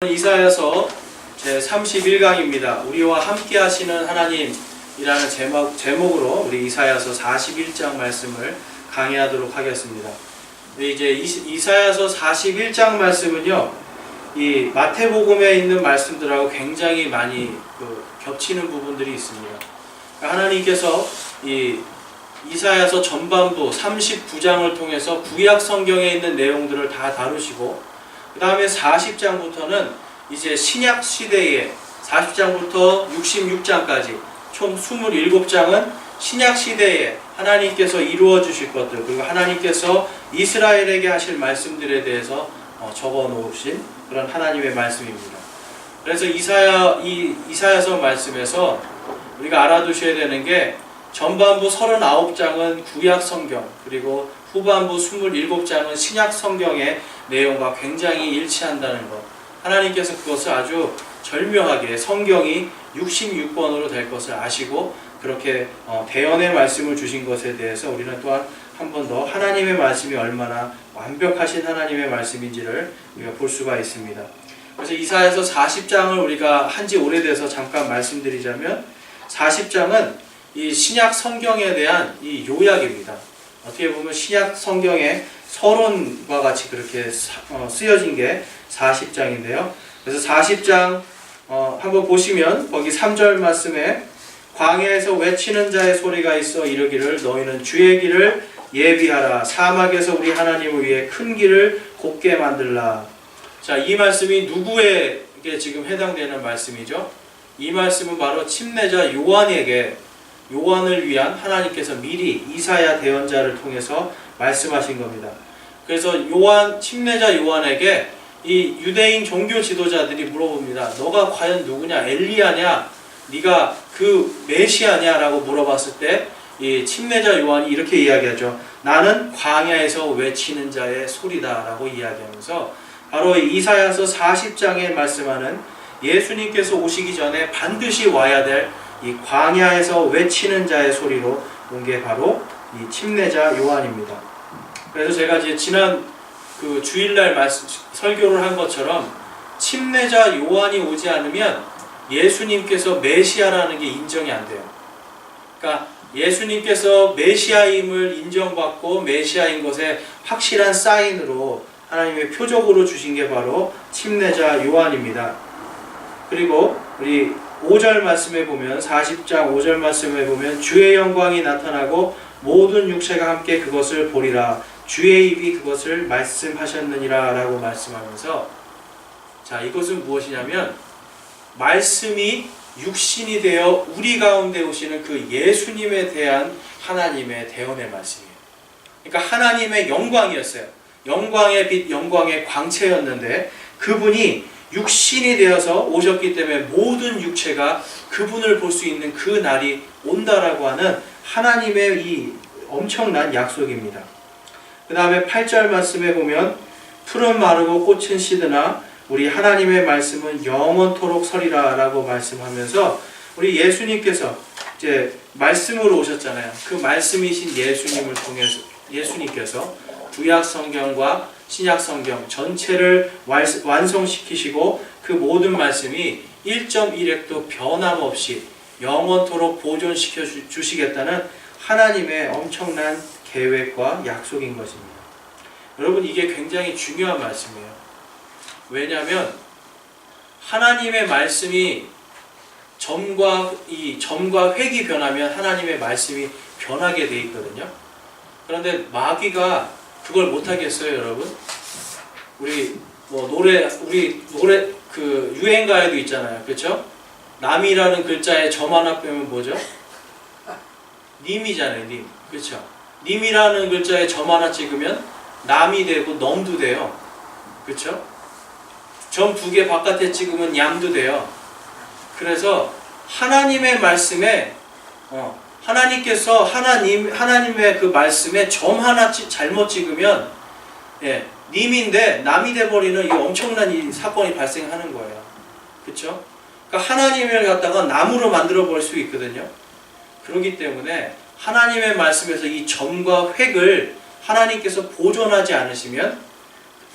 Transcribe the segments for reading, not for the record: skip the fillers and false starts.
이사야서 제31강입니다. 우리와 함께 하시는 하나님이라는 제목으로 우리 이사야서 41장 말씀을 강의하도록 하겠습니다. 이제 이사야서 41장 말씀은요, 이 마태복음에 있는 말씀들하고 굉장히 많이 겹치는 부분들이 있습니다. 하나님께서 이 이사야서 전반부 39장을 통해서 구약 성경에 있는 내용들을 다 다루시고, 그 다음에 40장부터는 이제 신약 시대에 40장부터 66장까지 총 27장은 신약 시대에 하나님께서 이루어 주실 것들, 그리고 하나님께서 이스라엘에게 하실 말씀들에 대해서 적어 놓으신 그런 하나님의 말씀입니다. 그래서 이사야서 말씀에서 우리가 알아두셔야 되는 게, 전반부 39장은 구약 성경, 그리고 후반부 27장은 신약 성경의 내용과 굉장히 일치한다는 것, 하나님께서 그것을 아주 절묘하게 성경이 66권으로 될 것을 아시고 그렇게 대언의 말씀을 주신 것에 대해서 우리는 또한 한 번 더 하나님의 말씀이 얼마나 완벽하신 하나님의 말씀인지를 우리가 볼 수가 있습니다. 그래서 이사야서 40장을 우리가 한지 오래돼서 잠깐 말씀드리자면, 40장은 이 신약 성경에 대한 이 요약입니다. 어떻게 보면 신약 성경의 서론과 같이 그렇게 쓰여진 게 40장인데요. 그래서 40장 한번 보시면 거기 3절 말씀에, 광야에서 외치는 자의 소리가 있어 이르기를 너희는 주의 길을 예비하라. 사막에서 우리 하나님을 위해 큰 길을 곱게 만들라. 자, 이 말씀이 누구에게 지금 해당되는 말씀이죠? 이 말씀은 바로 침례자 요한을 위한 하나님께서 미리 이사야 대언자를 통해서 말씀하신 겁니다. 그래서 침례자 요한에게 이 유대인 종교 지도자들이 물어봅니다. 너가 과연 누구냐? 엘리야냐? 네가 그 메시아냐? 라고 물어봤을 때 이 침례자 요한이 이렇게 이야기하죠. 나는 광야에서 외치는 자의 소리다 라고 이야기하면서, 바로 이사야서 40장에 말씀하는 예수님께서 오시기 전에 반드시 와야 될 이 광야에서 외치는 자의 소리로 온 게 바로 이 침례자 요한입니다. 그래서 제가 이제 지난 그 주일날 설교를 한 것처럼, 침례자 요한이 오지 않으면 예수님께서 메시아라는 게 인정이 안 돼요. 그러니까 예수님께서 메시아임을 인정받고 메시아인 것에 확실한 사인으로 하나님의 표적으로 주신 게 바로 침례자 요한입니다. 그리고 우리 5절 말씀에 보면, 40장 5절 말씀에 보면, 주의 영광이 나타나고 모든 육체가 함께 그것을 보리라. 주의 입이 그것을 말씀하셨느니라 라고 말씀하면서, 자, 이것은 무엇이냐면, 말씀이 육신이 되어 우리 가운데 오시는 그 예수님에 대한 하나님의 대언의 말씀이에요. 그러니까 하나님의 영광이었어요. 영광의 빛, 영광의 광채였는데, 그분이 육신이 되어서 오셨기 때문에 모든 육체가 그분을 볼 수 있는 그 날이 온다라고 하는 하나님의 이 엄청난 약속입니다. 그 다음에 8절 말씀에 보면, 풀은 마르고 꽃은 시드나 우리 하나님의 말씀은 영원토록 서리라 라고 말씀하면서, 우리 예수님께서 이제 말씀으로 오셨잖아요. 그 말씀이신 예수님을 통해서 예수님께서 구약 성경과 신약 성경 전체를 완성시키시고, 그 모든 말씀이 1.1획도 변함없이 영원토록 보존시켜 주시겠다는 하나님의 엄청난 계획과 약속인 것입니다. 여러분, 이게 굉장히 중요한 말씀이에요. 왜냐하면 하나님의 말씀이 점과 획이 변하면 하나님의 말씀이 변하게 돼 있거든요. 그런데 마귀가 그걸 못하겠어요, 여러분? 우리 노래 그 유행가에도 있잖아요, 그렇죠? 남이라는 글자에 점 하나 빼면 뭐죠? 님이잖아요, 님, 그렇죠? 님이라는 글자에 점 하나 찍으면 남이 되고 넘도 돼요, 그렇죠? 점 2개 바깥에 찍으면 얌도 돼요. 그래서 하나님의 말씀에 하나님께서 하나님의 그 말씀에 점 하나 잘못 찍으면 님인데 남이 돼버리는 이 엄청난 이 사건이 발생하는 거예요. 그렇죠? 그러니까 하나님을 갖다가 나무로 만들어 버릴 수 있거든요. 그렇기 때문에 하나님의 말씀에서 이 점과 획을 하나님께서 보존하지 않으시면,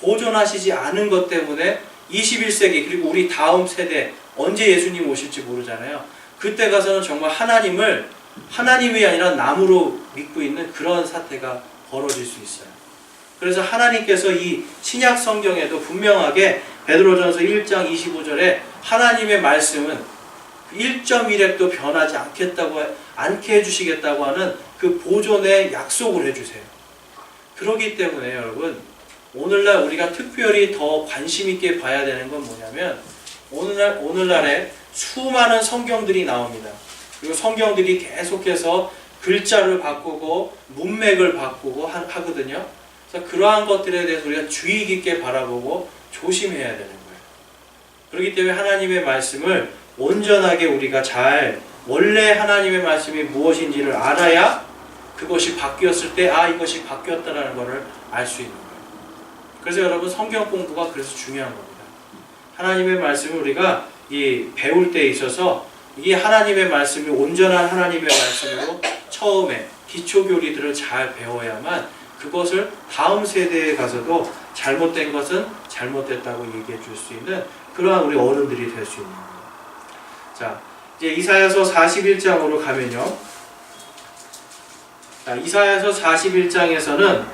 보존하시지 않은 것 때문에 21세기 그리고 우리 다음 세대 언제 예수님 오실지 모르잖아요. 그때 가서는 정말 하나님이 아니라 나무로 믿고 있는 그런 사태가 벌어질 수 있어요. 그래서 하나님께서 이 신약 성경에도 분명하게 베드로전서 1장 25절에 하나님의 말씀은 1.1획도 변하지 않게 해주시겠다고 하는 그 보존의 약속을 해주세요. 그렇기 때문에 여러분, 오늘날 우리가 특별히 더 관심 있게 봐야 되는 건 뭐냐면 오늘날에 수많은 성경들이 나옵니다. 그리고 성경들이 계속해서 글자를 바꾸고 문맥을 바꾸고 하거든요. 그래서 그러한 것들에 대해서 우리가 주의 깊게 바라보고 조심해야 되는 거예요. 그렇기 때문에 하나님의 말씀을 온전하게 우리가 원래 하나님의 말씀이 무엇인지를 알아야 그것이 바뀌었을 때 이것이 바뀌었다는 것을 알 수 있는 거예요. 그래서 여러분, 성경 공부가 그래서 중요한 겁니다. 하나님의 말씀을 우리가 배울 때 있어서 이 하나님의 말씀이 온전한 하나님의 말씀으로 처음에 기초교리들을 잘 배워야만 그것을 다음 세대에 가서도 잘못된 것은 잘못됐다고 얘기해 줄 수 있는 그러한 우리 어른들이 될 수 있는 거예요. 자, 이제 이사야서 41장으로 가면요. 자, 이사야서 41장에서는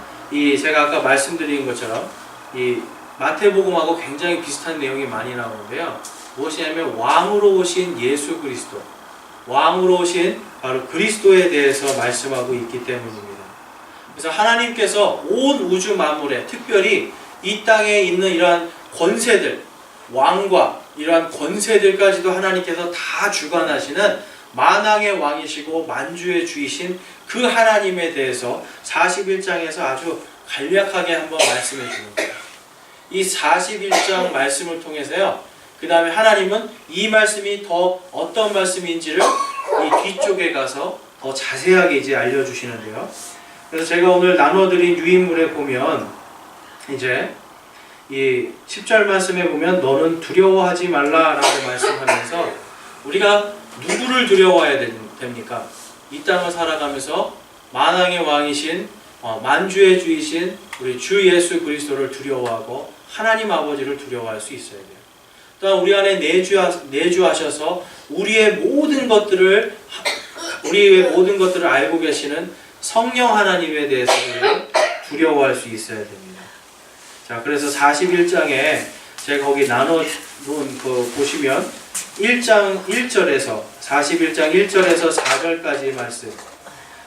제가 아까 말씀드린 것처럼 이 마태복음하고 굉장히 비슷한 내용이 많이 나오는데요. 무엇이냐면 왕으로 오신 예수 그리스도, 왕으로 오신 바로 그리스도에 대해서 말씀하고 있기 때문입니다. 그래서 하나님께서 온 우주 만물에, 특별히 이 땅에 있는 이러한 권세들, 왕과 이러한 권세들까지도 하나님께서 다 주관하시는 만왕의 왕이시고 만주의 주이신 그 하나님에 대해서 41장에서 아주 간략하게 한번 말씀해 주는 거예요. 이 41장 말씀을 통해서요, 그 다음에 하나님은 이 말씀이 더 어떤 말씀인지를 이 뒤쪽에 가서 더 자세하게 이제 알려주시는데요. 그래서 제가 오늘 나눠드린 유인물에 보면 이제 이 10절 말씀에 보면 너는 두려워하지 말라라고 말씀하면서 우리가 누구를 두려워해야 됩니까? 이 땅을 살아가면서 만왕의 왕이신 만주의 주이신 우리 주 예수 그리스도를 두려워하고 하나님 아버지를 두려워할 수 있어야 돼요. 또한 우리 안에 내주하셔서 우리의 모든 것들을 알고 계시는 성령 하나님에 대해서 두려워할 수 있어야 됩니다. 자, 그래서 41장에 제가 거기 나눠놓은 거 보시면 1장 1절에서 41장 1절에서 4절까지 말씀.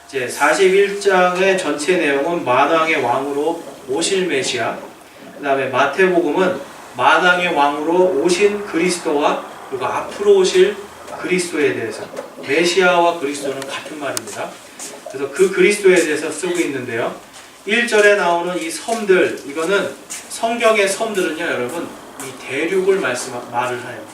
이제 41장의 전체 내용은 만왕의 왕으로 오실 메시아, 그 다음에 마태복음은 만왕의 왕으로 오신 그리스도와 그리고 앞으로 오실 그리스도에 대해서, 메시아와 그리스도는 같은 말입니다. 그래서 그 그리스도에 대해서 쓰고 있는데요. 1절에 나오는 이 섬들, 이거는 성경의 섬들은요, 여러분, 이 대륙을 말을 해요.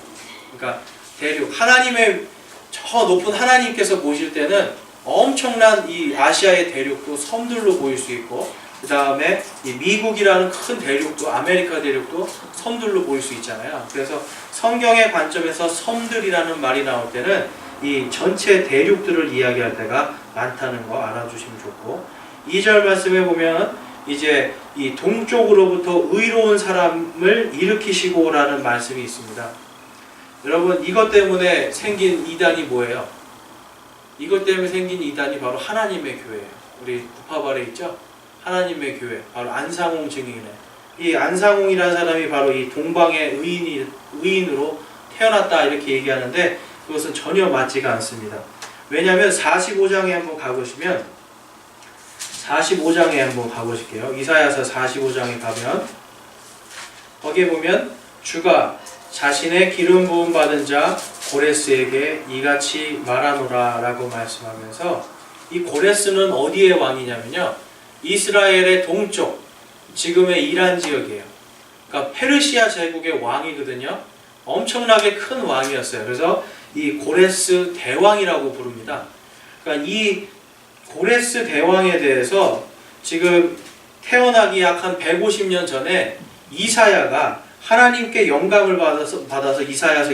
그러니까 대륙, 하나님의 저 높은 하나님께서 보실 때는 엄청난 이 아시아의 대륙도 섬들로 보일 수 있고, 그 다음에 이 미국이라는 큰 대륙도, 아메리카 대륙도 섬들로 보일 수 있잖아요. 그래서 성경의 관점에서 섬들이라는 말이 나올 때는 이 전체 대륙들을 이야기할 때가 많다는 거 알아주시면 좋고, 2절 말씀에 보면 이제 이 동쪽으로부터 의로운 사람을 일으키시고라는 말씀이 있습니다. 여러분, 이것 때문에 생긴 이단이 뭐예요? 이것 때문에 생긴 이단이 바로 하나님의 교회예요. 우리 구파발에 있죠? 하나님의 교회, 바로 안상홍 증인의 이 안상홍이라는 사람이 바로 이 동방의 의인으로 태어났다 이렇게 얘기하는데 그것은 전혀 맞지가 않습니다. 왜냐하면 45장에 한번 가보시면 45장에 한번 가보실게요. 이사야서 45장에 가면 거기에 보면 주가 자신의 기름 부음 받은 자 고레스에게 이같이 말하노라 라고 말씀하면서, 이 고레스는 어디의 왕이냐면요, 이스라엘의 동쪽, 지금의 이란 지역이에요. 그러니까 페르시아 제국의 왕이거든요. 엄청나게 큰 왕이었어요. 그래서 이 고레스 대왕이라고 부릅니다. 그러니까 이 고레스 대왕에 대해서 지금 태어나기 약 한 150년 전에 이사야가 하나님께 영감을 받아서 이사야서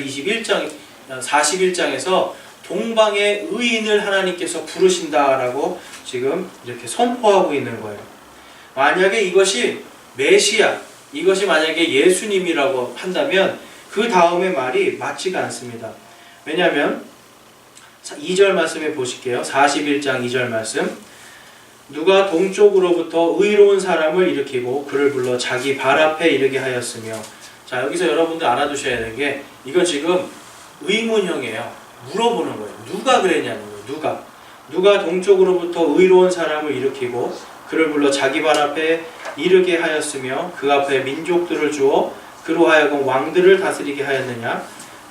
41장에서 동방의 의인을 하나님께서 부르신다라고 지금 이렇게 선포하고 있는 거예요. 만약에 이것이 메시아, 이것이 만약에 예수님이라고 한다면 그 다음의 말이 맞지가 않습니다. 왜냐하면 2절 말씀에 보실게요. 41장 2절 말씀. 누가 동쪽으로부터 의로운 사람을 일으키고 그를 불러 자기 발 앞에 이르게 하였으며. 자, 여기서 여러분들 알아두셔야 되는 게 이건 지금 의문형이에요. 물어보는 거예요. 누가 그랬냐는 거예요. 누가 동쪽으로부터 의로운 사람을 일으키고 그를 불러 자기 발 앞에 이르게 하였으며 그 앞에 민족들을 주어 그로 하여금 왕들을 다스리게 하였느냐.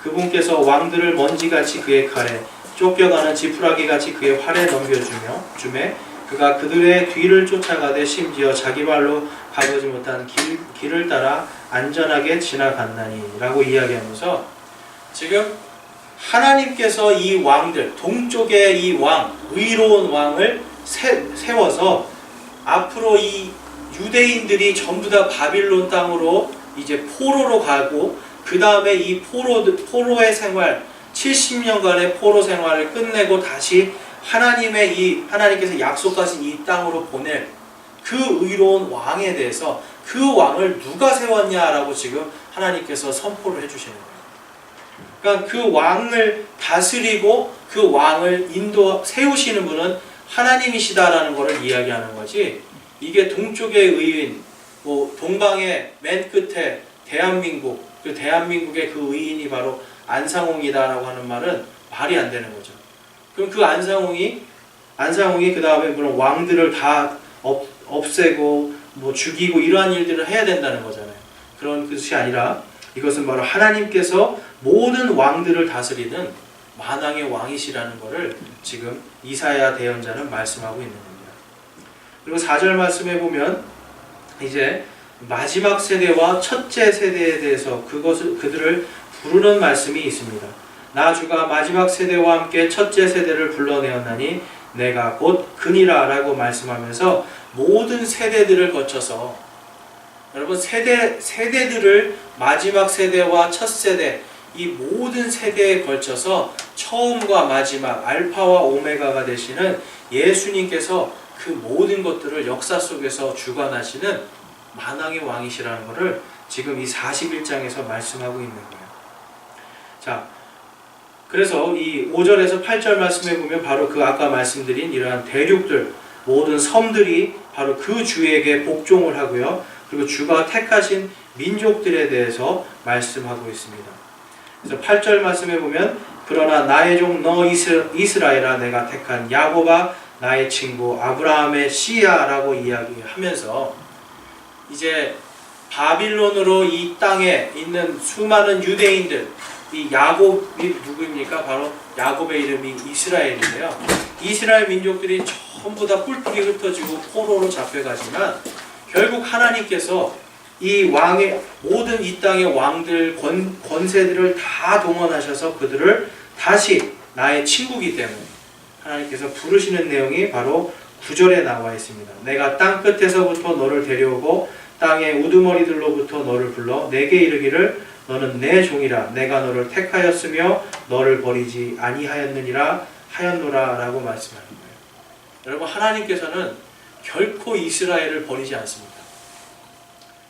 그분께서 왕들을 먼지같이 그의 칼에 쫓겨가는 지푸라기같이 그의 활에 넘겨주매 그가 그들의 뒤를 쫓아가되 심지어 자기 발로 가보지 못한 길을 따라 안전하게 지나갔나니 라고 이야기하면서 지금 하나님께서 이 왕들, 동쪽의 이 왕, 의로운 왕을 세워서 앞으로 이 유대인들이 전부 다 바빌론 땅으로 이제 포로로 가고 그 다음에 이 포로의 생활 70년간의 포로 생활을 끝내고 다시 하나님께서 약속하신 이 땅으로 보낼 그 의로운 왕에 대해서 그 왕을 누가 세웠냐라고 지금 하나님께서 선포를 해주시는 거예요. 그러니까 그 왕을 다스리고 그 왕을 세우시는 분은 하나님이시다라는 것을 이야기하는 거지. 이게 동쪽의 의인, 동방의 맨 끝에 대한민국, 그 대한민국의 그 의인이 바로 안상홍이다라고 하는 말은 말이 안 되는 거죠. 그럼 그 안상홍이 그 다음에 물론 왕들을 다 없애고 죽이고 이러한 일들을 해야 된다는 거잖아요. 그런 뜻이 아니라 이것은 바로 하나님께서 모든 왕들을 다스리는 만왕의 왕이시라는 것을 지금 이사야 대언자는 말씀하고 있는 겁니다. 그리고 4절 말씀에 보면 이제 마지막 세대와 첫째 세대에 대해서 그들을 부르는 말씀이 있습니다. 나 주가 마지막 세대와 함께 첫째 세대를 불러내었나니 내가 곧 그니라 라고 말씀하면서 모든 세대들을 거쳐서 여러분 세대들을 마지막 세대와 첫 세대 이 모든 세대에 걸쳐서 처음과 마지막 알파와 오메가가 되시는 예수님께서 그 모든 것들을 역사 속에서 주관하시는 만왕의 왕이시라는 것을 지금 이 41장에서 말씀하고 있는 거예요. 자, 그래서 이 5절에서 8절 말씀에 보면 바로 그 아까 말씀드린 이러한 대륙들 모든 섬들이 바로 그 주에게 복종을 하고요. 그리고 주가 택하신 민족들에 대해서 말씀하고 있습니다. 그래서 8절 말씀에 보면 그러나 나의 종 너 이스라엘아 내가 택한 야곱아 나의 친구 아브라함의 씨야 라고 이야기하면서 이제 바빌론으로 이 땅에 있는 수많은 유대인들 이 야곱이 누구입니까? 바로 야곱의 이름이 이스라엘인데요. 이스라엘 민족들이 전부 다 뿔뿔이 흩어지고 포로로 잡혀가지만 결국 하나님께서 이 왕의 모든 이 땅의 왕들 권세들을 다 동원하셔서 그들을 다시 나의 친구이기 때문에 하나님께서 부르시는 내용이 바로 9절에 나와 있습니다. 내가 땅 끝에서부터 너를 데려오고 땅의 우두머리들로부터 너를 불러 내게 이르기를 너는 내 종이라 내가 너를 택하였으며 너를 버리지 아니하였느니라 하였노라 라고 말씀하는 거예요. 여러분 하나님께서는 결코 이스라엘을 버리지 않습니다.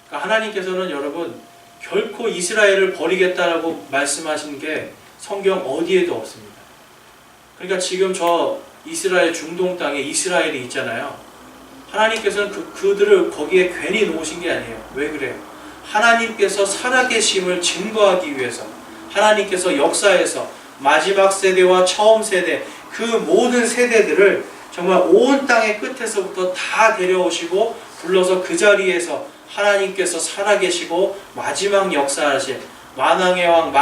그러니까 하나님께서는 여러분 결코 이스라엘을 버리겠다라고 말씀하신 게 성경 어디에도 없습니다. 그러니까 지금 저 이스라엘 중동 땅에 이스라엘이 있잖아요. 하나님께서는 그들을 거기에 괜히 놓으신 게 아니에요. 왜 그래요? 하나님께서 살아계심을 증거하기 위해서 하나님께서 역사에서 마지막 세대와 처음 세대 그 모든 세대들을 정말 온 땅의 끝에서부터 다 데려오시고 불러서 그 자리에서 하나님께서 살아계시고 마지막 역사하신 만왕의 왕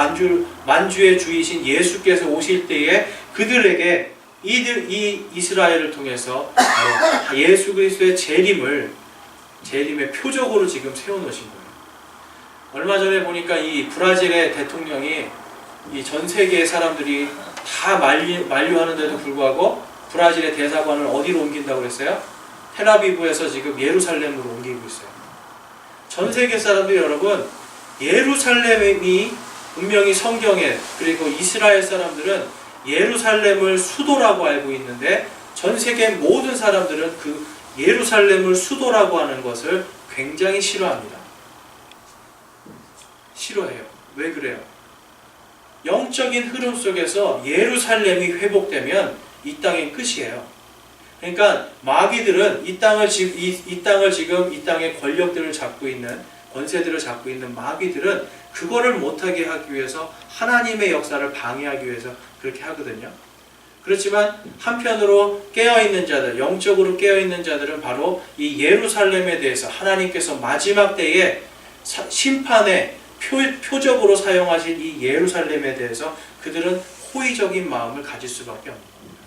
만주의 주이신 예수께서 오실 때에 그들에게 이 이스라엘을 통해서 예수 그리스도의 재림의 표적으로 지금 세워놓으신 거예요. 얼마 전에 보니까 이 브라질의 대통령이 이 전 세계의 사람들이 다 만류하는데도 불구하고 브라질의 대사관을 어디로 옮긴다고 그랬어요? 텔아비브에서 지금 예루살렘으로 옮기고 있어요. 전 세계 사람들이 여러분 예루살렘이 분명히 성경에 그리고 이스라엘 사람들은 예루살렘을 수도라고 알고 있는데 전 세계 모든 사람들은 그 예루살렘을 수도라고 하는 것을 굉장히 싫어합니다. 싫어해요. 왜 그래요? 영적인 흐름 속에서 예루살렘이 회복되면 이 땅의 끝이에요. 그러니까 마귀들은 이 땅의 권력들을 잡고 있는, 권세들을 잡고 있는 마귀들은 그거를 못하게 하기 위해서 하나님의 역사를 방해하기 위해서 그렇게 하거든요. 그렇지만 한편으로 깨어있는 자들, 영적으로 깨어있는 자들은 바로 이 예루살렘에 대해서 하나님께서 마지막 때에 심판의 표적으로 사용하신 이 예루살렘에 대해서 그들은 호의적인 마음을 가질 수밖에 없는 겁니다.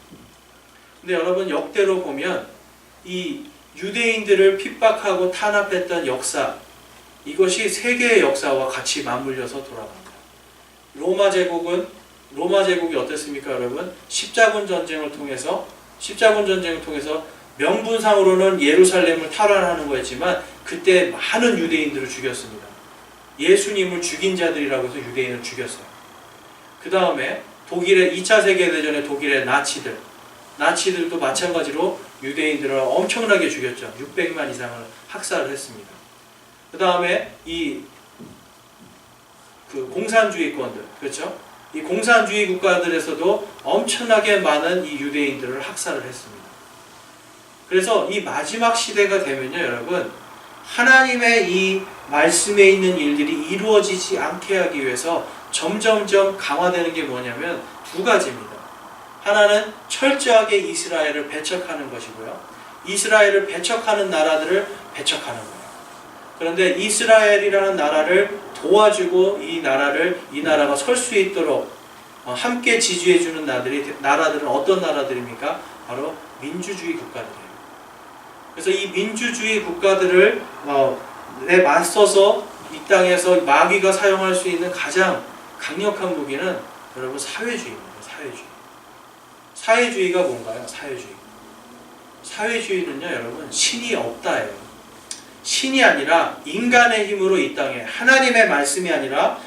근데 여러분, 역대로 보면 이 유대인들을 핍박하고 탄압했던 역사, 이것이 세계의 역사와 같이 맞물려서 돌아갑니다. 로마 제국이 어땠습니까, 여러분? 십자군 전쟁을 통해서 명분상으로는 예루살렘을 탈환하는 거였지만 그때 많은 유대인들을 죽였습니다. 예수님을 죽인 자들이라고 해서 유대인을 죽였어요. 그 다음에 2차 세계대전의 독일의 나치들도 마찬가지로 유대인들을 엄청나게 죽였죠. 600만 이상을 학살을 했습니다. 그 다음에 공산주의권들, 그렇죠? 이 공산주의 국가들에서도 엄청나게 많은 이 유대인들을 학살을 했습니다. 그래서 이 마지막 시대가 되면요, 여러분, 하나님의 이 말씀에 있는 일들이 이루어지지 않게 하기 위해서 점점점 강화되는 게 뭐냐면 두 가지입니다. 하나는 철저하게 이스라엘을 배척하는 것이고요. 이스라엘을 배척하는 나라들을 배척하는 거예요. 그런데 이스라엘이라는 나라를 도와주고 이 나라가 설 수 있도록 함께 지지해주는 나라들은 어떤 나라들입니까? 바로 민주주의 국가들이에요. 그래서 이 민주주의 국가들을 맞서서 이 땅에서 마귀가 사용할 수 있는 가장 강력한 무기는 여러분 사회주의입니다. 사회주의가 뭔가요? 사회주의는요, 여러분, 신이 없다예요. 신이 아니라 인간의 힘으로 이 땅에, 하나님의 말씀이 아니라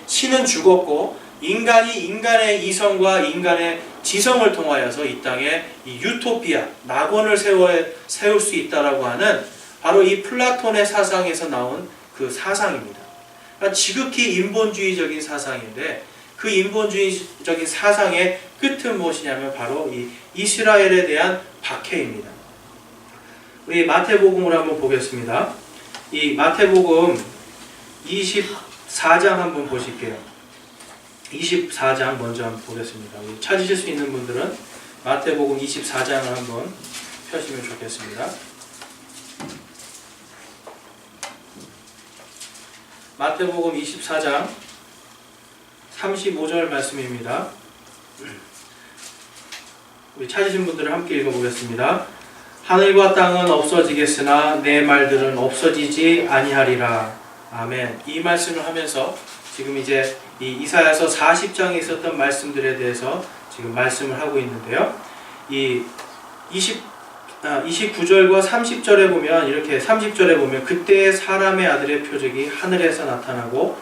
신은 죽었고 인간이 인간의 이성과 인간의 지성을 통하여서 이 땅에 이 유토피아, 낙원을 세울 수 있다라고 하는 바로 이 플라톤의 사상에서 나온 그 사상입니다. 그러니까 지극히 인본주의적인 사상인데 그 인본주의적인 사상의 끝은 무엇이냐면 바로 이 이스라엘에 대한 박해입니다. 우리 마태복음을 한번 보겠습니다. 이 마태복음 24장 한번 보실게요. 24장 먼저 한번 보겠습니다. 찾으실 수 있는 분들은 마태복음 24장을 한번 펴시면 좋겠습니다. 마태복음 24장 35절 말씀입니다. 우리 찾으신 분들은 함께 읽어보겠습니다. 하늘과 땅은 없어지겠으나 내 말들은 없어지지 아니하리라. 아멘. 이 말씀을 하면서 지금 이제 이 이사야서 40장에 있었던 말씀들에 대해서 지금 말씀을 하고 있는데요. 이 29절과 30절에 보면 이렇게 30절에 보면 그때의 사람의 아들의 표적이 하늘에서 나타나고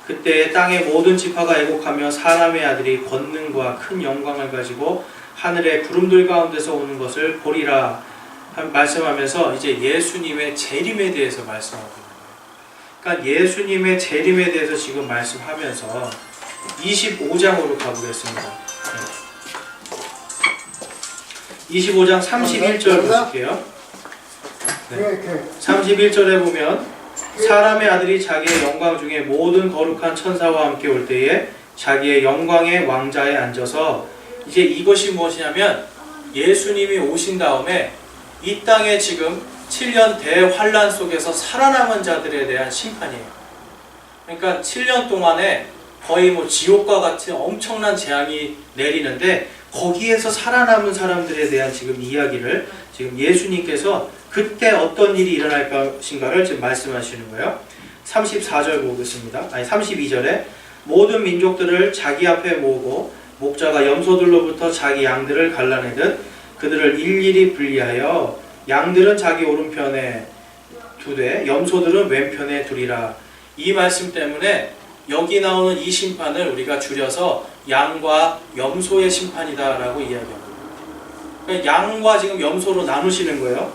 그때의 땅의 모든 지파가 애곡하며 사람의 아들이 권능과 큰 영광을 가지고 하늘의 구름들 가운데서 오는 것을 보리라 말씀하면서 이제 예수님의 재림에 대해서 말씀하고 있는 거예요. 그러니까 예수님의 재림에 대해서 지금 말씀하면서 25장으로 가보겠습니다. 25장 31절 보실게요. 네. 31절에 보면 사람의 아들이 자기의 영광 중에 모든 거룩한 천사와 함께 올 때에 자기의 영광의 왕자에 앉아서 이제 이것이 무엇이냐면 예수님이 오신 다음에 이 땅에 지금 7년 대환란 속에서 살아남은 자들에 대한 심판이에요. 그러니까 7년 동안에 거의 지옥과 같은 엄청난 재앙이 내리는데 거기에서 살아남은 사람들에 대한 지금 이야기를 지금 예수님께서 그때 어떤 일이 일어날 것인가를 지금 말씀하시는 거예요. 34절 보겠습니다. 32절에 모든 민족들을 자기 앞에 모으고 목자가 염소들로부터 자기 양들을 갈라내듯 그들을 일일이 분리하여 양들은 자기 오른편에 두되 염소들은 왼편에 두리라. 이 말씀 때문에 여기 나오는 이 심판을 우리가 줄여서 양과 염소의 심판이다라고 이야기합니다. 그러니까 양과 지금 염소로 나누시는 거예요.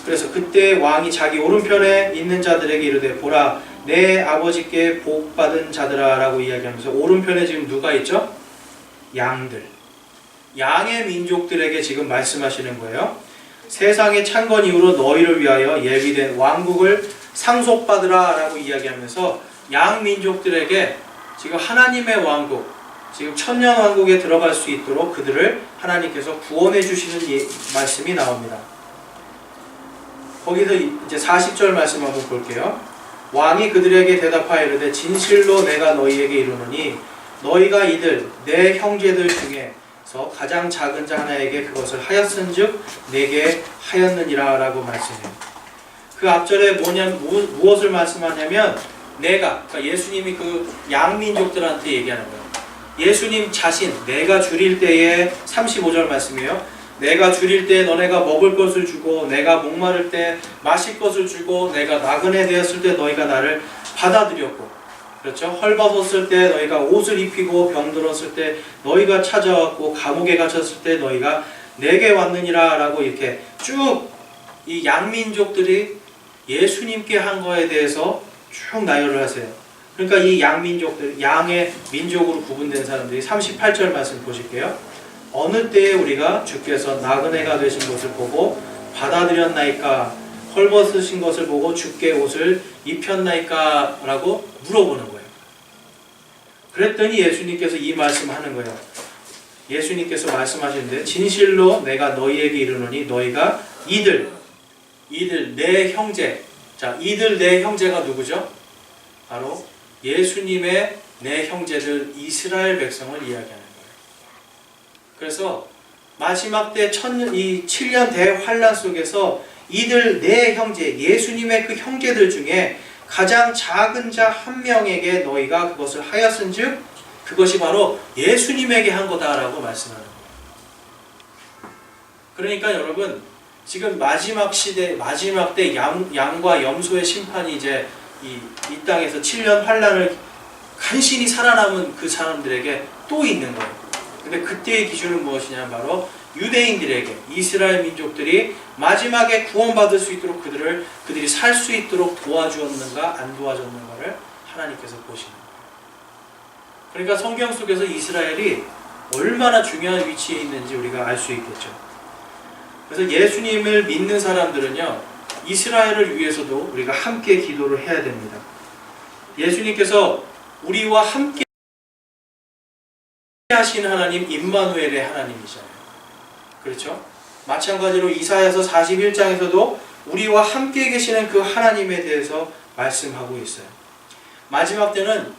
그래서 그때 왕이 자기 오른편에 있는 자들에게 이르되 보라 내 아버지께 복받은 자들아 라고 이야기하면서 오른편에 지금 누가 있죠? 양들, 양의 민족들에게 지금 말씀하시는 거예요. 세상의 창건 이후로 너희를 위하여 예비된 왕국을 상속받으라 라고 이야기하면서 양 민족들에게 지금 하나님의 왕국, 지금 천년 왕국에 들어갈 수 있도록 그들을 하나님께서 구원해 주시는 말씀이 나옵니다. 거기서 이제 40절 말씀 한번 볼게요. 왕이 그들에게 대답하여 이르되 진실로 내가 너희에게 이르노니 너희가 이들 내 형제들 중에서 가장 작은 자 하나에게 그것을 하였은즉 내게 하였느니라 라고 말씀해요. 그 앞절에 무엇을 말씀하냐면 내가, 그러니까 예수님이 그 양민족들한테 얘기하는 거예요. 예수님 자신, 내가 줄일 때에 35절 말씀이에요. 내가 줄일 때 너네가 먹을 것을 주고 내가 목마를 때 마실 것을 주고 내가 나그네 되었을 때 너희가 나를 받아들였고, 그렇죠? 헐벗었을 때 너희가 옷을 입히고 병들었을 때 너희가 찾아왔고 감옥에 갇혔을 때 너희가 내게 왔느니라 라고 이렇게 쭉 이 양민족들이 예수님께 한 거에 대해서 쭉 나열을 하세요. 그러니까 이 양민족들, 양의 민족으로 구분된 사람들이 38절 말씀 보실게요. 어느 때에 우리가 주께서 나그네가 되신 것을 보고 받아들였나이까, 헐벗으신 것을 보고 주께 옷을 입혔나이까 라고 물어보는 거예요. 그랬더니 예수님께서 이 말씀하는 거예요. 예수님께서 말씀하시는데 진실로 내가 너희에게 이르노니 너희가 이들 내 형제, 자 이들 내 형제가 누구죠? 바로 예수님의 내 형제들 이스라엘 백성을 이야기하는 거예요. 그래서 마지막 때 이 7년 대환란 속에서 이들 내 형제, 예수님의 그 형제들 중에 가장 작은 자 한 명에게 너희가 그것을 하였은즉 그것이 바로 예수님에게 한 거다라고 말씀하는 거예요. 그러니까 여러분 지금 마지막 시대, 마지막 때 양과 염소의 심판이 이제 이 땅에서 7년 환란을 간신히 살아남은 그 사람들에게 또 있는 거예요. 근데 그때의 기준은 무엇이냐? 바로 유대인들에게, 이스라엘 민족들이 마지막에 구원받을 수 있도록 그들이 살 수 있도록 도와주었는가 안 도와줬는가를 하나님께서 보시는 거예요. 그러니까 성경 속에서 이스라엘이 얼마나 중요한 위치에 있는지 우리가 알 수 있겠죠. 그래서 예수님을 믿는 사람들은요, 이스라엘을 위해서도 우리가 함께 기도를 해야 됩니다. 예수님께서 우리와 함께 하신 하나님, 임마누엘의 하나님이잖아요. 그렇죠? 마찬가지로 이사야서 41장에서도 우리와 함께 계시는 그 하나님에 대해서 말씀하고 있어요. 마지막 때는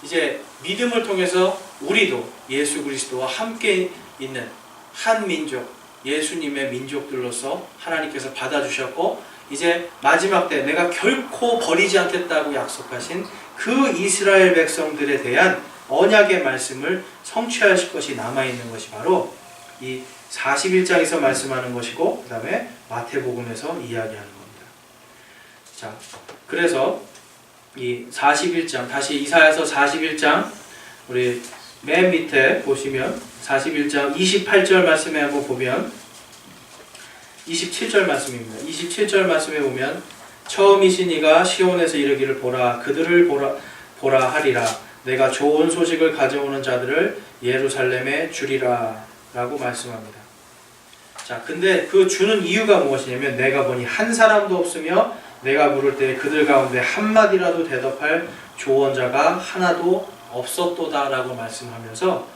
이제 믿음을 통해서 우리도 예수 그리스도와 함께 있는 한 민족, 예수님의 민족들로서 하나님께서 받아주셨고, 이제 마지막 때 내가 결코 버리지 않겠다고 약속하신 그 이스라엘 백성들에 대한 언약의 말씀을 성취하실 것이 남아있는 것이 바로 이 41장에서 말씀하는 것이고, 그 다음에 마태복음에서 이야기하는 겁니다. 자, 그래서 이 41장, 다시 이사야서 41장, 우리 맨 밑에 보시면 41장 28절 말씀에 한번 보면 27절 말씀입니다. 27절 말씀에 보면 처음이신 이가 시온에서 이르기를 보라, 그들을 보라 하리라. 내가 좋은 소식을 가져오는 자들을 예루살렘에 주리라 라고 말씀합니다. 자, 근데 그 주는 이유가 무엇이냐면 내가 보니 한 사람도 없으며 내가 부를 때 그들 가운데 한마디라도 대답할 조언자가 하나도 없었도다 라고 말씀하면서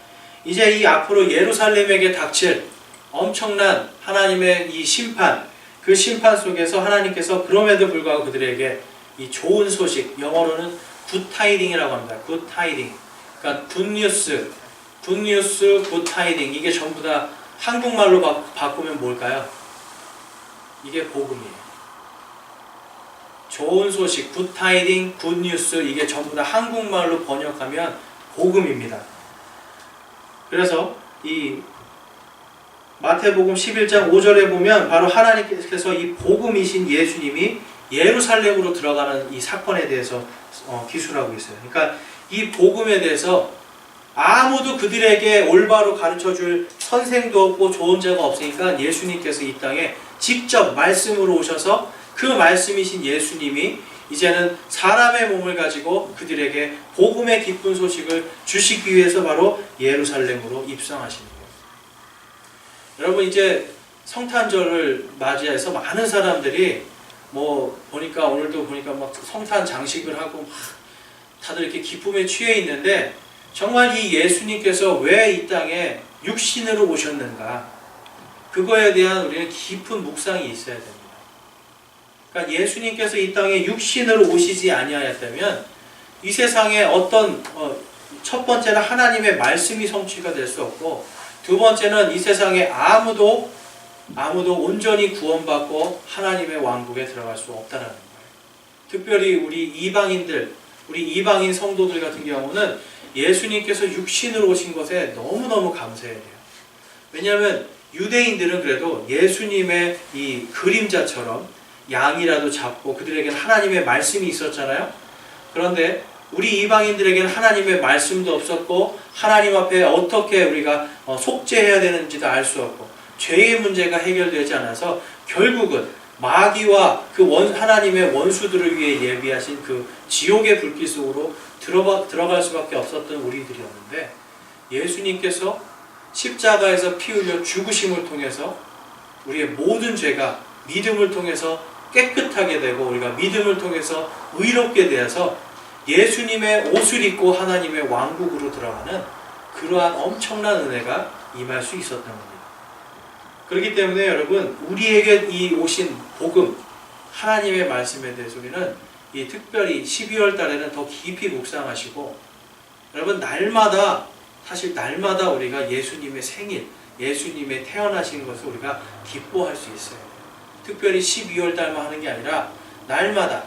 이제 이 앞으로 예루살렘에게 닥칠 엄청난 하나님의 이 심판, 그 심판 속에서 하나님께서 그럼에도 불구하고 그들에게 이 좋은 소식, 영어로는 굿타이딩이라고 합니다. 굿타이딩. 그러니까 굿뉴스, 굿타이딩. 이게 전부 다 한국말로 바꾸면 뭘까요? 이게 복음이에요. 좋은 소식, 굿타이딩, 굿뉴스, 이게 전부 다 한국말로 번역하면 복음입니다. 그래서 이 마태복음 11장 5절에 보면 바로 하나님께서 이 복음이신 예수님이 예루살렘으로 들어가는 이 사건에 대해서 기술하고 있어요. 그러니까 이 복음에 대해서 아무도 그들에게 올바로 가르쳐줄 선생도 없고 좋은 자가 없으니까 예수님께서 이 땅에 직접 말씀으로 오셔서 그 말씀이신 예수님이 이제는 사람의 몸을 가지고 그들에게 복음의 기쁜 소식을 주시기 위해서 바로 예루살렘으로 입성하시는 거예요. 여러분, 이제 성탄절을 맞이해서 많은 사람들이 보니까 오늘도 보니까 막 성탄 장식을 하고 막 다들 이렇게 기쁨에 취해 있는데, 정말 이 예수님께서 왜 이 땅에 육신으로 오셨는가, 그거에 대한 우리는 깊은 묵상이 있어야 됩니다. 그러니까 예수님께서 이 땅에 육신으로 오시지 아니하였다면 이 세상에 어떤 첫 번째는 하나님의 말씀이 성취가 될 수 없고, 두 번째는 이 세상에 아무도 온전히 구원받고 하나님의 왕국에 들어갈 수 없다는 거예요. 특별히 우리 이방인 성도들 같은 경우는 예수님께서 육신으로 오신 것에 너무너무 감사해야 돼요. 왜냐하면 유대인들은 그래도 예수님의 이 그림자처럼 양이라도 잡고 그들에게는 하나님의 말씀이 있었잖아요. 그런데 우리 이방인들에게는 하나님의 말씀도 없었고, 하나님 앞에 어떻게 우리가 속죄해야 되는지도 알 수 없고, 죄의 문제가 해결되지 않아서 결국은 마귀와 하나님의 원수들을 위해 예비하신 그 지옥의 불길 속으로 들어갈 수밖에 없었던 우리들이었는데, 예수님께서 십자가에서 피 흘려 죽으심을 통해서 우리의 모든 죄가 믿음을 통해서 깨끗하게 되고, 우리가 믿음을 통해서 의롭게 되어서 예수님의 옷을 입고 하나님의 왕국으로 들어가는 그러한 엄청난 은혜가 임할 수 있었던 겁니다. 그렇기 때문에 여러분, 우리에게 이 오신 복음, 하나님의 말씀에 대해서 우리는 특별히 12월 달에는 더 깊이 묵상하시고, 여러분, 날마다 우리가 예수님의 생일, 예수님의 태어나신 것을 우리가 기뻐할 수 있어요. 특별히 12월 달만 하는 게 아니라 날마다,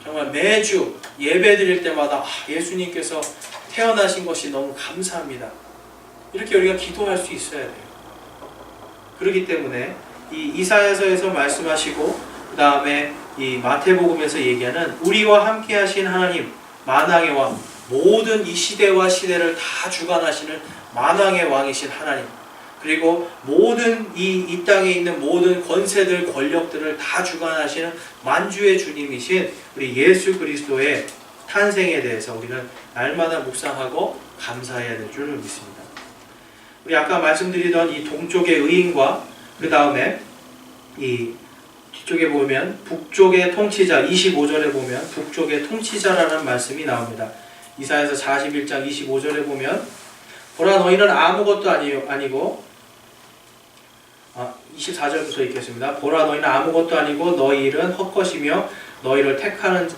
정말 매주 예배 드릴 때마다 예수님께서 태어나신 것이 너무 감사합니다, 이렇게 우리가 기도할 수 있어야 돼요. 그렇기 때문에 이 이사야서에서 말씀하시고, 그 다음에 이 마태복음에서 얘기하는 우리와 함께 하신 하나님, 만왕의 왕, 모든 이 시대와 시대를 다 주관하시는 만왕의 왕이신 하나님, 그리고 모든 이 땅에 있는 모든 권세들, 권력들을 다 주관하시는 만주의 주님이신 우리 예수 그리스도의 탄생에 대해서 우리는 날마다 묵상하고 감사해야 될 줄을 믿습니다. 우리 아까 말씀드리던 이 동쪽의 의인과 그 다음에 이 뒤쪽에 보면 북쪽의 통치자, 25절에 보면 북쪽의 통치자라는 말씀이 나옵니다. 이사야서 41장 25절에 보면, 보라 너희는 아무것도 아니고 24절부터 읽겠습니다. 보라 너희는 아무것도 아니고 너희 일은 헛것이며 너희를 택하는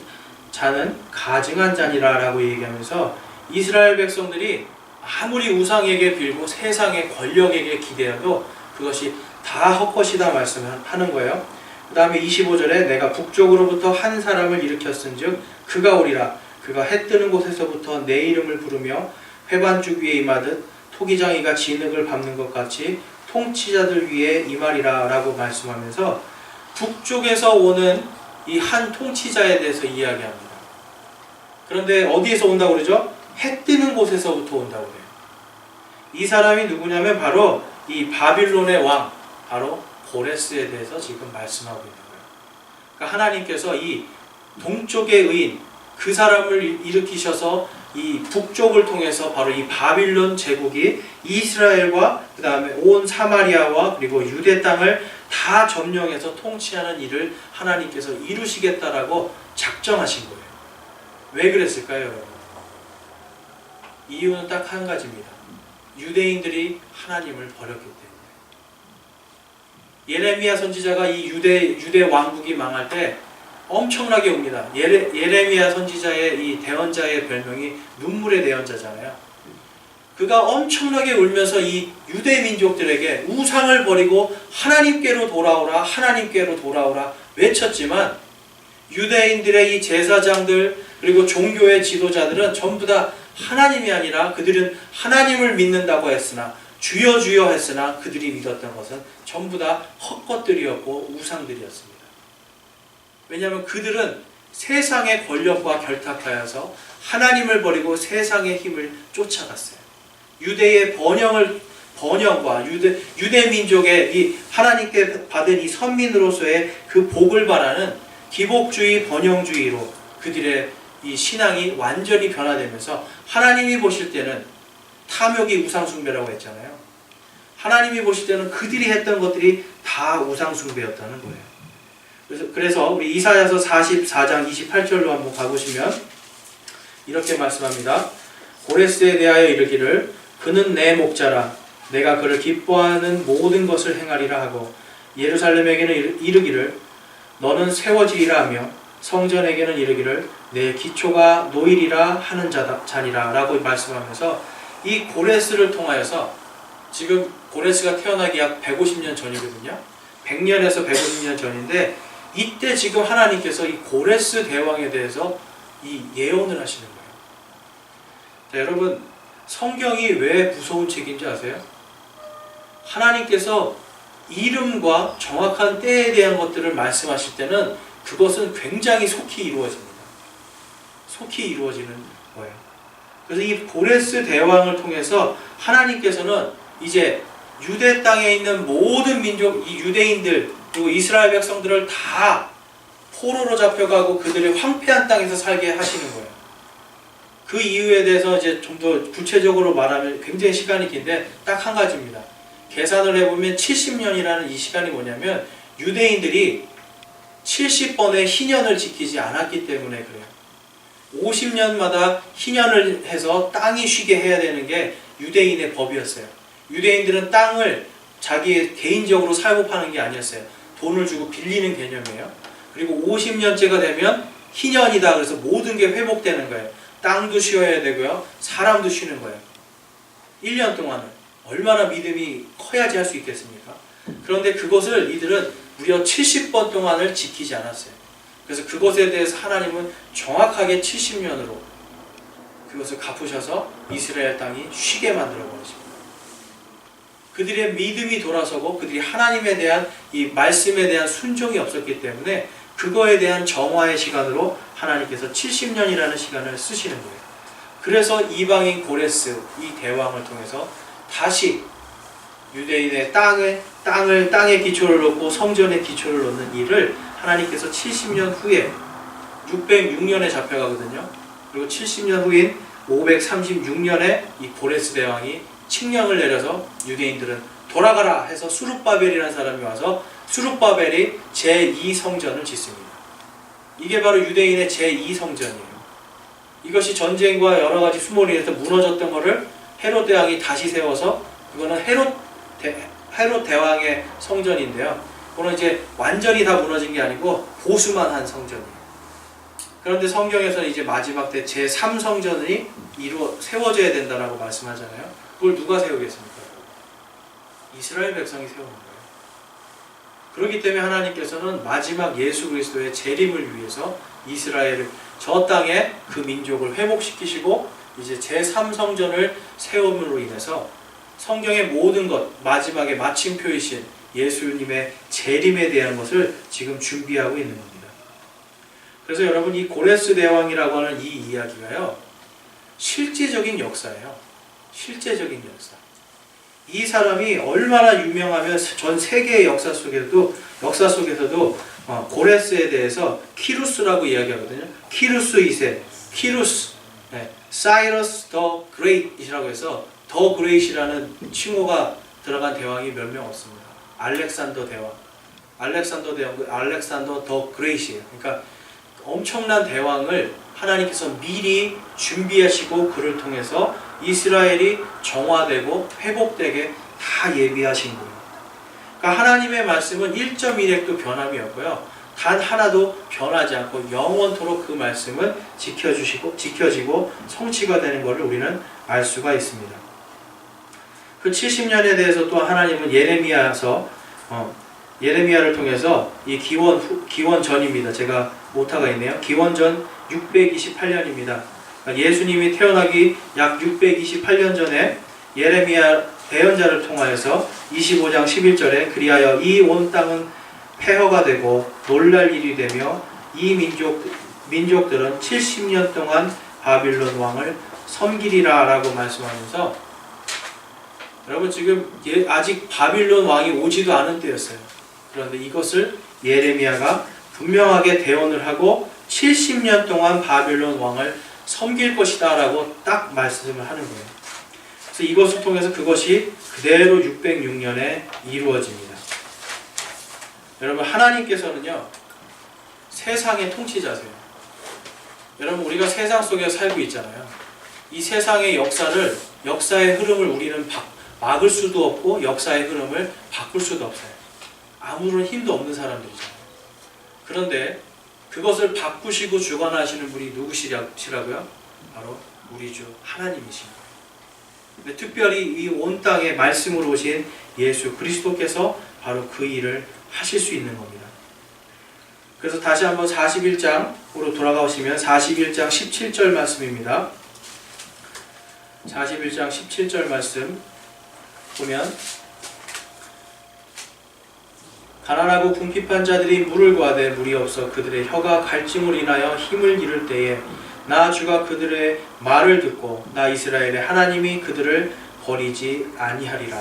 자는 가증한 자니라 라고 얘기하면서, 이스라엘 백성들이 아무리 우상에게 빌고 세상의 권력에게 기대어도 그것이 다 헛것이다 말씀하는 거예요. 그 다음에 25절에 내가 북쪽으로부터 한 사람을 일으켰은즉 그가 오리라. 그가 해 뜨는 곳에서부터 내 이름을 부르며 회관죽 위에 임하듯 토기장이가 진흙을 밟는 것 같이 통치자들 위에 임하리라 라고 말씀하면서, 북쪽에서 오는 이 한 통치자에 대해서 이야기합니다. 그런데 어디에서 온다고 그러죠? 해 뜨는 곳에서부터 온다고 그래요. 이 사람이 누구냐면 바로 이 바빌론의 왕, 바로 고레스에 대해서 지금 말씀하고 있는 거예요. 그러니까 하나님께서 이 동쪽의 의인, 그 사람을 일으키셔서 이 북쪽을 통해서 바로 이 바빌론 제국이 이스라엘과 그 다음에 온 사마리아와 그리고 유대 땅을 다 점령해서 통치하는 일을 하나님께서 이루시겠다라고 작정하신 거예요. 왜 그랬을까요, 여러분? 이유는 딱 한 가지입니다. 유대인들이 하나님을 버렸기 때문에. 예레미야 선지자가 이 유대 왕국이 망할 때 엄청나게 웁니다. 예레미야 선지자의 이 대언자의 별명이 눈물의 대언자잖아요. 그가 엄청나게 울면서 이 유대 민족들에게 우상을 버리고 하나님께로 돌아오라, 하나님께로 돌아오라 외쳤지만, 유대인들의 이 제사장들 그리고 종교의 지도자들은 전부 다 하나님이 아니라 그들은 하나님을 믿는다고 했으나, 주여 주여 했으나 그들이 믿었던 것은 전부 다 헛것들이었고 우상들이었습니다. 왜냐하면 그들은 세상의 권력과 결탁하여서 하나님을 버리고 세상의 힘을 쫓아갔어요. 유대의 번영과 유대 민족의 이 하나님께 받은 이 선민으로서의 그 복을 바라는 기복주의, 번영주의로 그들의 이 신앙이 완전히 변화되면서 하나님이 보실 때는 탐욕이 우상숭배라고 했잖아요. 하나님이 보실 때는 그들이 했던 것들이 다 우상숭배였다는 거예요. 그래서 우리 이사야서 44장 28절로 한번 가보시면 이렇게 말씀합니다. 고레스에 대하여 이르기를 그는 내 목자라 내가 그를 기뻐하는 모든 것을 행하리라 하고 예루살렘에게는 이르기를 너는 세워지리라 하며 성전에게는 이르기를 내 기초가 놓이리라 하는 자니라 라고 말씀하면서 이 고레스를 통하여서 지금 고레스가 태어나기 약 150년 전이거든요. 100년에서 150년 전인데 이때 지금 하나님께서 이 고레스 대왕에 대해서 이 예언을 하시는 거예요. 자, 여러분 성경이 왜 무서운 책인지 아세요? 하나님께서 이름과 정확한 때에 대한 것들을 말씀하실 때는 그것은 굉장히 속히 이루어집니다. 속히 이루어지는 거예요. 그래서 이 고레스 대왕을 통해서 하나님께서는 이제 유대 땅에 있는 모든 민족, 이 유대인들 그리고 이스라엘 백성들을 다 포로로 잡혀가고 그들의 황폐한 땅에서 살게 하시는 거예요. 그 이유에 대해서 이제 좀 더 구체적으로 말하면 굉장히 시간이 긴데 딱 한 가지입니다. 계산을 해보면 70년이라는 이 시간이 뭐냐면 유대인들이 70번의 희년을 지키지 않았기 때문에 그래요. 50년마다 희년을 해서 땅이 쉬게 해야 되는 게 유대인의 법이었어요. 유대인들은 땅을 자기 개인적으로 사고 파는 게 아니었어요. 돈을 주고 빌리는 개념이에요. 그리고 50년째가 되면 희년이다. 그래서 모든 게 회복되는 거예요. 땅도 쉬어야 되고요. 사람도 쉬는 거예요. 1년 동안은 얼마나 믿음이 커야지 할 수 있겠습니까? 그런데 그것을 이들은 무려 70번 동안을 지키지 않았어요. 그래서 그것에 대해서 하나님은 정확하게 70년으로 그것을 갚으셔서 이스라엘 땅이 쉬게 만들어 버리십니다. 그들의 믿음이 돌아서고 그들이 하나님에 대한 이 말씀에 대한 순종이 없었기 때문에 그거에 대한 정화의 시간으로 하나님께서 70년이라는 시간을 쓰시는 거예요. 그래서 이방인 고레스 이 대왕을 통해서 다시 유대인의 땅의 기초를 놓고 성전의 기초를 놓는 일을 하나님께서 70년 후에 606년에 잡혀가거든요. 그리고 70년 후인 536년에 이 고레스 대왕이 칙령을 내려서 유대인들은 돌아가라 해서 수룹바벨이라는 사람이 와서 수룹바벨이 제2성전을 짓습니다. 이게 바로 유대인의 제2성전이에요. 이것이 전쟁과 여러 가지 수모로 인해서 무너졌던 것을 헤롯 대왕이 다시 세워서 그거는 헤롯 대왕의 성전인데요. 그거는 이제 완전히 다 무너진 게 아니고 보수만 한 성전이에요. 그런데 성경에서는 이제 마지막 때 제3성전이 세워져야 된다라고 말씀하잖아요. 그걸 누가 세우겠습니까? 이스라엘 백성이 세우는 거예요. 그렇기 때문에 하나님께서는 마지막 예수 그리스도의 재림을 위해서 이스라엘을 저 땅에 그 민족을 회복시키시고 이제 제3성전을 세움으로 인해서 성경의 모든 것 마지막에 마침표이신 예수님의 재림에 대한 것을 지금 준비하고 있는 겁니다. 그래서 여러분 이 고레스 대왕이라고 하는 이 이야기가요 실제적인 역사예요. 실제적인 역사. 이 사람이 얼마나 유명하면 전 세계의 역사 속에서도 고레스에 대해서 키루스라고 이야기하거든요. 키루스 2세, 키루스, 사이러스 더 그레이트이라고 해서 더 그레이트라는 칭호가 들어간 대왕이 몇 명 없습니다. 알렉산더 더 그레이트예요. 그러니까 엄청난 대왕을 하나님께서 미리 준비하시고 그를 통해서 이스라엘이 정화되고 회복되게 다 예비하신 거예요. 그러니까 하나님의 말씀은 1.1획도 변함이 없고요. 단 하나도 변하지 않고 영원토록 그 말씀은 지켜지고 성취가 되는 것을 우리는 알 수가 있습니다. 그 70년에 대해서 또 하나님은 예레미야를 통해서 이 기원 전입니다. 제가 오타가 있네요. 기원 전 628년입니다. 예수님이 태어나기 약 628년 전에 예레미야 대언자를 통하여서 25장 11절에 그리하여 이 온 땅은 폐허가 되고 놀랄 일이 되며 이 민족들은 70년 동안 바빌론 왕을 섬기리라 라고 말씀하면서 여러분 지금 아직 바빌론 왕이 오지도 않은 때였어요. 그런데 이것을 예레미야가 분명하게 대언을 하고 70년 동안 바벨론 왕을 섬길 것이다 라고 딱 말씀을 하는 거예요. 그래서 이것을 통해서 그것이 그대로 606년에 이루어집니다. 여러분, 하나님께서는요 세상의 통치자세요. 여러분, 우리가 세상 속에 살고 있잖아요. 이 세상의 역사의 흐름을 우리는 막을 수도 없고 역사의 흐름을 바꿀 수도 없어요. 아무런 힘도 없는 사람들이잖아요. 그런데 그것을 바꾸시고 주관하시는 분이 누구시라고요? 바로 우리 주 하나님이신 거예요. 특별히 이 온 땅에 말씀으로 오신 예수 그리스도께서 바로 그 일을 하실 수 있는 겁니다. 그래서 다시 한번 41장으로 돌아가시면 41장 17절 말씀입니다. 41장 17절 말씀 보면, 가난하고 궁핍한 자들이 물을 구하되 물이 없어 그들의 혀가 갈증으로 인하여 힘을 잃을 때에 나 주가 그들의 말을 듣고 나 이스라엘의 하나님이 그들을 버리지 아니하리라.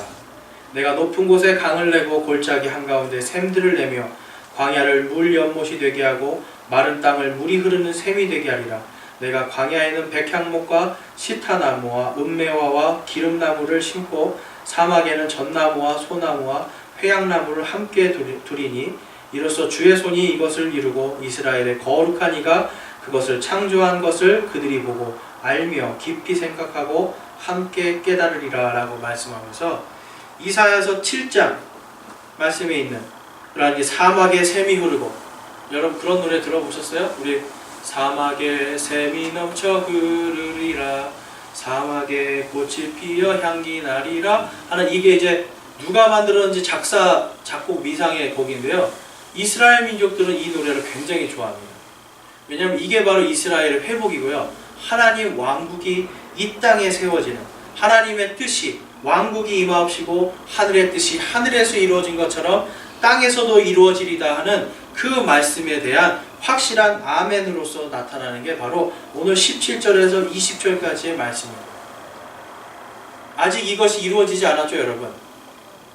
내가 높은 곳에 강을 내고 골짜기 한가운데 샘들을 내며 광야를 물 연못이 되게 하고 마른 땅을 물이 흐르는 샘이 되게 하리라. 내가 광야에는 백향목과 시타나무와 은메와와 기름나무를 심고 사막에는 전나무와 소나무와 회양나무를 함께 두리니 이로써 주의 손이 이것을 이루고 이스라엘의 거룩한 이가 그것을 창조한 것을 그들이 보고 알며 깊이 생각하고 함께 깨달으리라 라고 말씀하면서, 이사야서 7장 말씀에 있는 그러한 사막의 샘이 흐르고, 여러분 그런 노래 들어보셨어요? 우리 사막에 샘이 넘쳐 흐르리라 사막에 꽃이 피어 향기 나리라 하는, 이게 이제 누가 만들었는지 작곡 미상의 곡인데요. 이스라엘 민족들은 이 노래를 굉장히 좋아합니다. 왜냐하면 이게 바로 이스라엘의 회복이고요. 하나님 왕국이 이 땅에 세워지는, 하나님의 뜻이, 왕국이 임하옵시고 하늘의 뜻이 하늘에서 이루어진 것처럼 땅에서도 이루어지리다 하는 그 말씀에 대한 확실한 아멘으로서 나타나는 게 바로 오늘 17절에서 20절까지의 말씀입니다. 아직 이것이 이루어지지 않았죠, 여러분.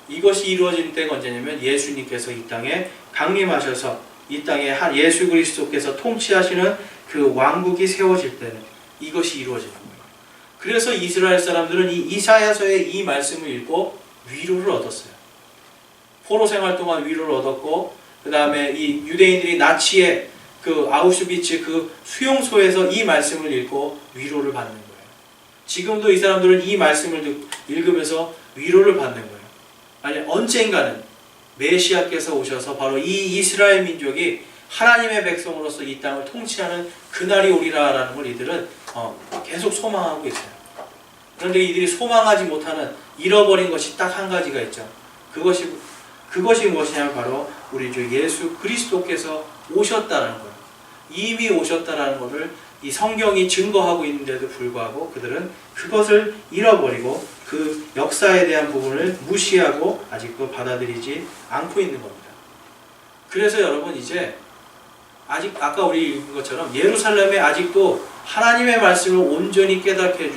이것이 이루어질 때가 언제냐면 예수님께서 이 땅에 강림하셔서 이 땅에 한 예수 그리스도께서 통치하시는 그 왕국이 세워질 때는 이것이 이루어지는 거예요. 그래서 이스라엘 사람들은 이 이사야서의 이 말씀을 읽고 위로를 얻었어요. 포로 생활 동안 위로를 얻었고, 그 다음에 이 유대인들이 나치의 그 아우슈비츠 그 수용소에서 이 말씀을 읽고 위로를 받는 거예요. 지금도 이 사람들은 이 말씀을 읽으면서 위로를 받는 거예요. 아니, 언젠가는 메시아께서 오셔서 바로 이 이스라엘 민족이 하나님의 백성으로서 이 땅을 통치하는 그날이 오리라라는 걸 이들은 계속 소망하고 있어요. 그런데 이들이 소망하지 못하는, 잃어버린 것이 딱 한 가지가 있죠. 그것이 무엇이냐면 바로 우리 주 예수 그리스도께서 오셨다는 거예요. 이미 오셨다는 것을 이 성경이 증거하고 있는데도 불구하고 그들은 그것을 잃어버리고 그 역사에 대한 부분을 무시하고 아직도 받아들이지 않고 있는 겁니다. 그래서 여러분, 이제 아직 아까 우리 읽은 것처럼 예루살렘에 아직도 하나님의 말씀을 온전히 깨닫게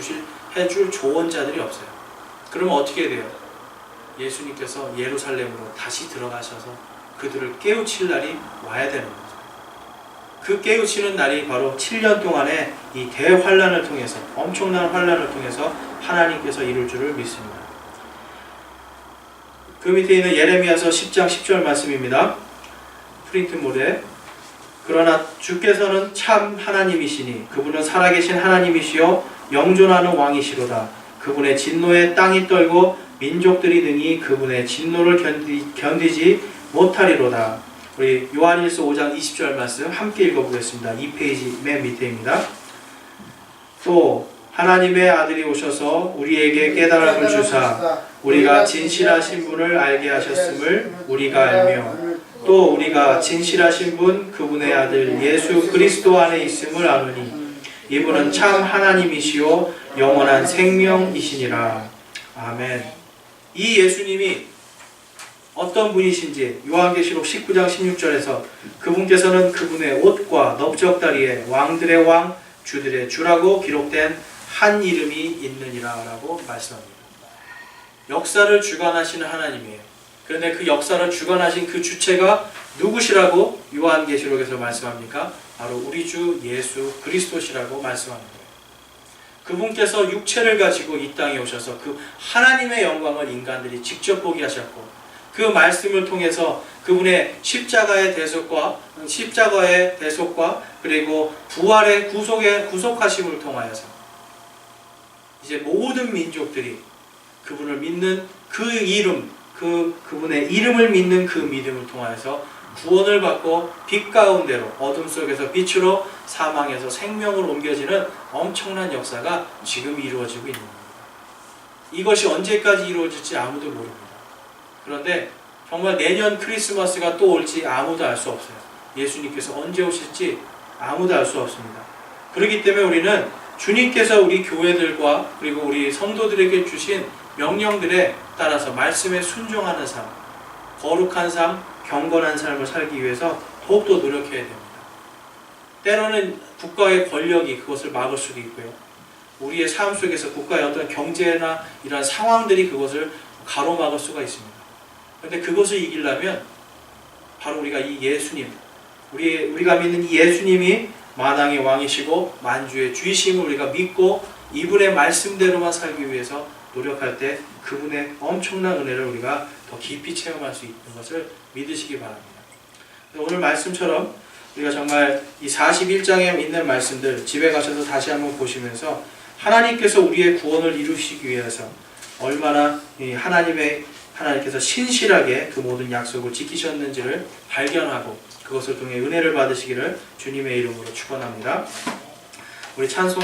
해줄 조언자들이 없어요. 그러면 어떻게 돼요? 예수님께서 예루살렘으로 다시 들어가셔서 그들을 깨우칠 날이 와야 되는 거죠. 그 깨우치는 날이 바로 7년 동안의 이 대환란을 통해서, 엄청난 환란을 통해서 하나님께서 이룰 줄을 믿습니다. 그 밑에 있는 예레미야서 10장 10절 말씀입니다. 프린트 모델. 그러나 주께서는 참 하나님이시니 그분은 살아계신 하나님이시요 영존하는 왕이시로다. 그분의 진노에 땅이 떨고 민족들이 능히 그분의 진노를 견디지 못하리로다. 우리 요한일서 5장 20절 말씀 함께 읽어보겠습니다. 2페이지 맨 밑에입니다. 또 하나님의 아들이 오셔서 우리에게 깨달음을 주사 우리가 진실하신 분을 알게 하셨음을 우리가 알며 또 우리가 진실하신 분 그분의 아들 예수 그리스도 안에 있음을 아노니 이분은 참 하나님이시요 영원한 생명이시니라. 아멘. 이 예수님이 어떤 분이신지 요한계시록 19장 16절에서 그분께서는 그분의 옷과 넓적다리에 왕들의 왕 주들의 주라고 기록된 한 이름이 있느니라 라고 말씀합니다. 역사를 주관하시는 하나님이에요. 그런데 그 역사를 주관하신 그 주체가 누구시라고 요한계시록에서 말씀합니까? 바로 우리 주 예수 그리스도시라고 말씀합니다. 그분께서 육체를 가지고 이 땅에 오셔서 그 하나님의 영광을 인간들이 직접 보게 하셨고, 그 말씀을 통해서 그분의 십자가의 대속과 그리고 부활의 구속하심을 통하여서 이제 모든 민족들이 그분을 믿는 그 이름, 그분의 이름을 믿는 그 믿음을 통하여서 구원을 받고 빛 가운데로, 어둠 속에서 빛으로, 사망에서 생명으로 옮겨지는 엄청난 역사가 지금 이루어지고 있는 겁니다. 이것이 언제까지 이루어질지 아무도 모릅니다. 그런데 정말 내년 크리스마스가 또 올지 아무도 알 수 없어요. 예수님께서 언제 오실지 아무도 알 수 없습니다. 그렇기 때문에 우리는 주님께서 우리 교회들과 그리고 우리 성도들에게 주신 명령들에 따라서 말씀에 순종하는 삶, 거룩한 삶, 경건한 삶을 살기 위해서 더욱더 노력해야 됩니다. 때로는 국가의 권력이 그것을 막을 수도 있고요. 우리의 삶 속에서 국가의 어떤 경제나 이러한 상황들이 그것을 가로막을 수가 있습니다. 그런데 그것을 이기려면 바로 우리가 이 예수님, 우리가 믿는 이 예수님이 만왕의 왕이시고 만주의 주이심을 우리가 믿고 이분의 말씀대로만 살기 위해서 노력할 때 그분의 엄청난 은혜를 우리가 더 깊이 체험할 수 있는 것을 믿으시기 바랍니다. 오늘 말씀처럼 우리가 정말 이 41장에 있는 말씀들 집에 가셔서 다시 한번 보시면서 하나님께서 우리의 구원을 이루시기 위해서 얼마나 하나님께서 신실하게 그 모든 약속을 지키셨는지를 발견하고 그것을 통해 은혜를 받으시기를 주님의 이름으로 축원합니다. 우리 찬송